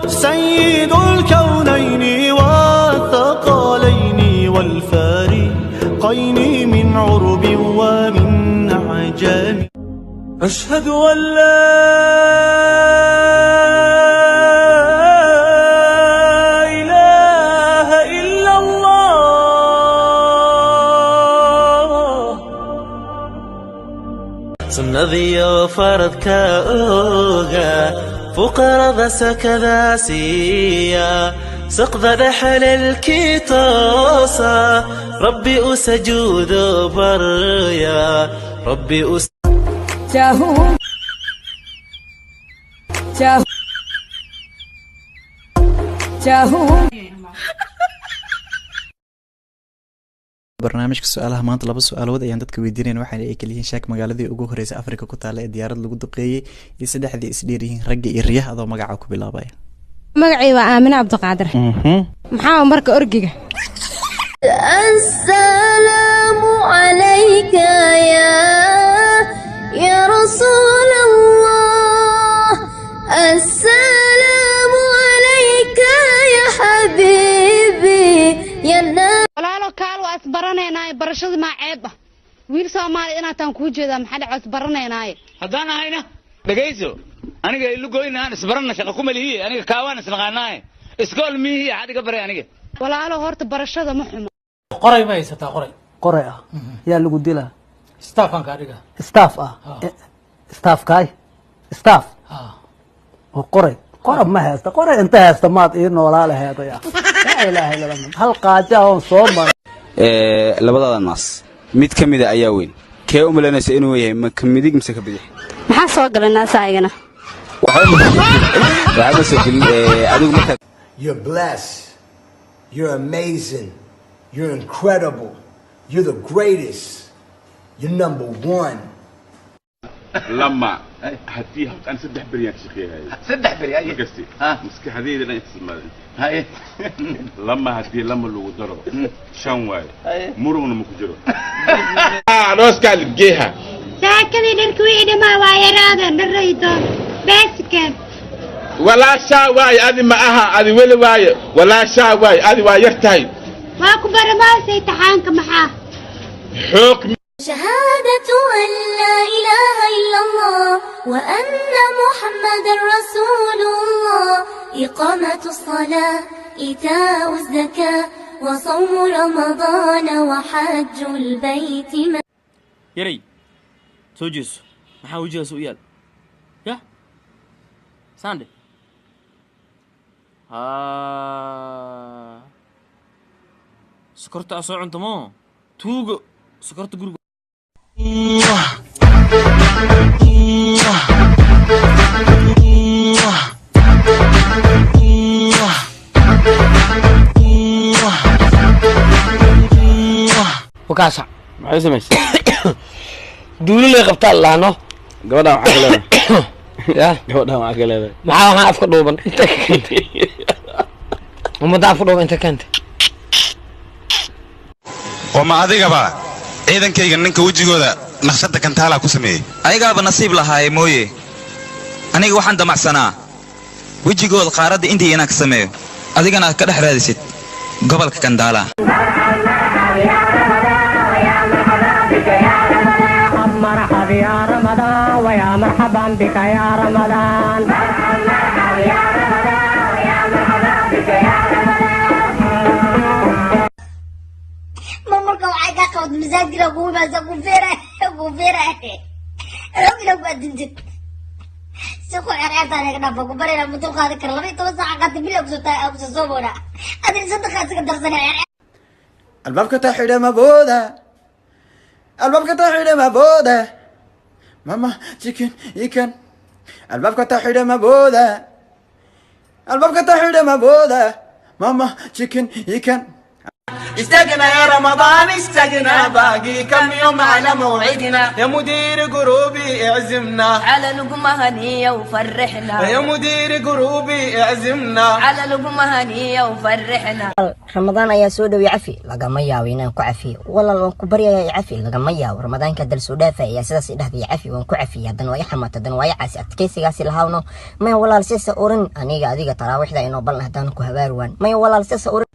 سيد الكونين والثقلين والفارقين من عرب ومن عجم. أشهد أن لا إله إلا الله. سنذي فرضك أوغا فقرا سكذا سيا سقذ رحل الكيتوسا ربي أسجود بريا ربي جاهو جاهو جاهو. barnaamijka su'aalaha maanta laba su'aalood ayaan dadka weydiinayna waxaana ay kala yihiin shaak magaaladii ugu horeysay Afrika ku taala ee diyaarad lagu duqeeyay iyo saddexdii isdheer yihiin ragga iyo riyaha adoo magaca ku bilaabaya. magacayga waa Aamina Cabdiqaadir. maxaa marka orgiga? assalaamu alayka ya rasuul Allah. assalaamu alayka ya habibi ya walaalo kaal waa isbaranaynaa barashada ma ceeb ah wiil Soomaali inaad tan ku jeedaa maxaa dhac isbaranaynaa haddaan ahayna dhageyso aniga ilu goynaan isbarana shaqo kuma lihi aniga kaawaan isnaqaanaa iskool mihi adiga baray aniga walaalo horta barashada ma xumo qoray ma haysataa qoray ah yaa lagu dilaa staffan ka dhiga staff oo qoray ma haysta qoray inta haysta maad ii noolaa lahaydaya la ilaaha illa allah hal qaaja oo soo mar labadada naas mid kamida ayaa weyn kee u malaynaysa inuu yahay ma kamidig mise ka bidix maxaa soo galay naasaygana waxa soo galin adigu marka you're blessed, you're amazing, you're incredible, you're the greatest, you're number one. لما هديها أنا سدح بريان شقيها سدح بريان قصدي مسك هذه لا يحسب هاي لما هدي لما لو ضرب شنواي مرون مكجرو ناس قال جيها ساكن الكويد ما وايرادا نريدو بس كان ولا شاواي هذه معها هذه ولا واي ولا شاواي هذه وايرتاي واكو برما سيتحانك معاه حكم شهادة أن لا إله إلا الله وأن محمد رسول الله إقامة الصلاة إيتاء الزكاة وصوم رمضان وحج البيت يري سوجيس maxaa wajiga su'aal ya sande sokorta soo cuntamo tuugo sokorta guriga وكاسع ما يسمعش دولو لي قبطا لانو gabadha waxa kale يا gabadha waxa kale maxaa afka dhuuban inta kante uma daaf dhuuban inta kante wama adigaba ciidankayga ninka wajigooda naqshada kantaala ku sameeyay ayaga nasiib lahaay mooye aniga waxaan damacsanaa wajigooda qaaradda intii inaan ka sameeyo adigana ka dhex raadisid gobolka Kandaala مرحبا يا رمضان ويا مرحبا بك يا رمضان يا رمضان ويا مرحبا بك يا رمضان. ماما وعيك اخذ مزاجي لو ما زقوا فيره لو قدمت سوق عرفت انا كده فوق برينا متوقع هذا كلامي توسع قد بلا ابو صوبونا ادري صدقات قدر سنه الباب تحيد مبوده الباب تحيد مبوده ماما chicken يكن الباب تحيد مبوده الباب تحيد مبوده ماما chicken يكن اشتقنا يا رمضان اشتقنا باقي كم يوم على موعدنا يا مدير جروبي اعزمنا على لقمة هنية وفرحنا يا مدير جروبي اعزمنا على لقمة هنية وفرحنا رمضان يا سودو يعفي لقما ياوينا كعفي والله لو كبريا يعفي لقما ياو رمضان كدل سودافا يا سداس دحدي يعفي وان كعفي هدن way xamaatadan way caasi adkeysigaasi lahaawno may walaal sisa oran aniga adiga taraawixda inoo balna hadaan ku habaarwan may walaal sisa oran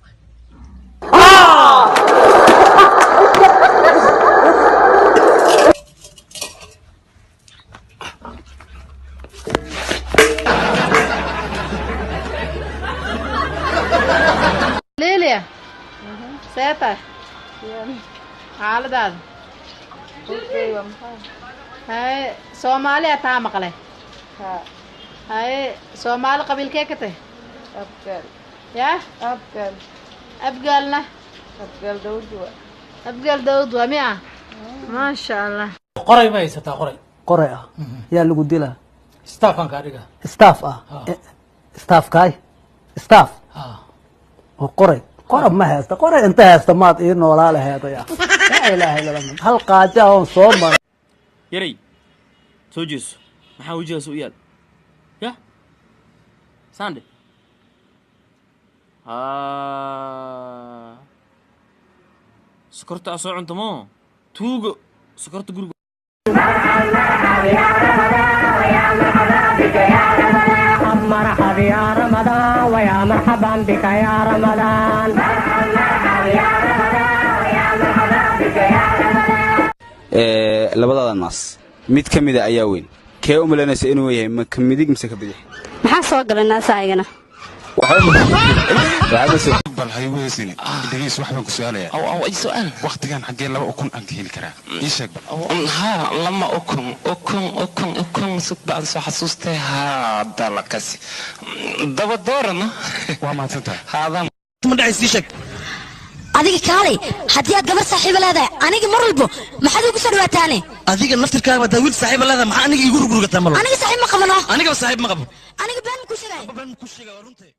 ليليا سيطر حالداد هاي سومالي أتا مقلة هاي سومالي قبيل كيكته أبقال يا أبقالنا أبقال دودوا مئة ما شاء الله قري ما يستا قري قري يا اللي قلت لها ستافان كاريغا ستاف ستاف كاي ستاف وقري قرب ما هستا قري انت هستا ما تقين ولا له هذا يا لا اله الا الله هل قاجاهم صوم يري سوجيس maxaa wajigaas u yaal ya sande sokorta soo cunto mo tuugo sokorta guriga مرحبا يا رمضان ويا مرحبا بك يا رمضان labadada naas mid kamida ayaa weyn kee u malaynaysa inuu yahay ma kamidig mise ka bidix maxaa soo galay naasaygana bal hay weesini dhigiis waxba ku su'aalaya أو أي سؤال waqtigan xagee 2 ukun aan ka heli karaa ii sheeg ها لما أكون سوق بعد سو حسوستي هذا لكسي دبا دورنا وما تنتهي هذا ما دعيس ليشك adiga kaalay hadii aad gabar saaxiib leedahay aniga mar walba maxaad ugu soo dhawaataane adiga naftirkaaga waa wiil saaxiib leedahay maxaa aniga igu rugurgataa mar aniga saaxiib ma qabano aniga saaxiib ma qabo aniga baan ku sheegay baan ku sheegay runtii